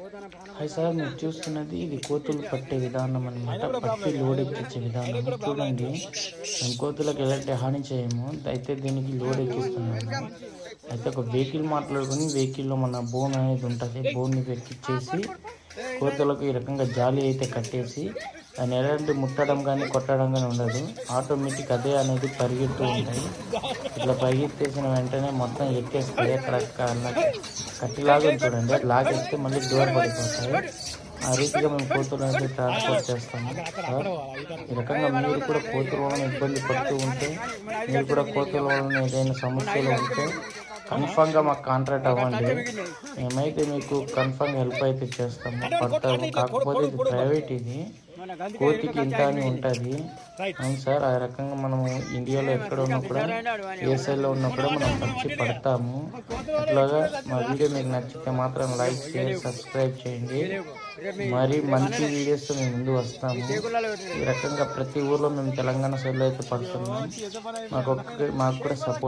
Hi sir, మీరు చూస్తున్నది ఇది కోతులు పట్టే విధానం అనమాట. పట్టి లోడ్ ఎక్కించే విధానం చూడండి. మేము కోతులకు ఎలాంటి హాని చేయము, అయితే దీనికి లోడ్ ఎక్కిస్తున్నాము. అయితే ఒక వెహికల్ మాట్లాడుకొని వెహికల్లో మన బోన్ అనేది ఉంటుంది, బోన్ని ఎక్కిచ్చేసి కోతులకు ఈ రకంగా జాలి అయితే కట్టేసి దాన్ని ఎలాంటి ముట్టడం కానీ కొట్టడం కానీ ఉండదు. ఆటోమేటిక్ అదే అనేది పరిగెత్తూ ఉంటాయి. ఇట్లా పరిగెత్తేసిన వెంటనే మొత్తం ఎక్కేస్తాయి. అక్కడ కట్టిలాగా చూడండి, లాగేస్తే మళ్ళీ దూరం పడిపోతాయి. ఆ రీతిగా మేము కోతులు అయితే ట్రాన్స్పోర్ట్ చేస్తాము సార్. ఈ రకంగా మీరు కూడా కోతుల వలన ఇబ్బంది పడుతూ ఉంటే, మీరు కూడా కోతుల వలన ఏదైనా సమస్యలు ఉంటే కన్ఫామ్గా మాకు కాంట్రాక్ట్ అవ్వండి. మేమైతే మీకు కన్ఫామ్గా హెల్ప్ అయితే పడతాము. కాకపోతే ఇది ప్రైవేట్, ఇది కోతికి ఇంత అని ఉంటుంది. అవును సార్, ఆ రకంగా మనము ఇండియాలో ఎక్కడ ఉన్నా కూడా, ఏసైలో ఉన్నా కూడా మనం వచ్చి పడతాము. అట్లాగా మా వీడియో మీకు నచ్చితే మాత్రం లైక్ చేసి సబ్స్క్రైబ్ చేయండి. మరి మంచి వీడియోస్తో మేము ముందు వస్తాము. ఈ రకంగా ప్రతి ఊర్లో మేము తెలంగాణ సైడ్లో అయితే పడుతున్నాం. మాకు కూడా సపోర్ట్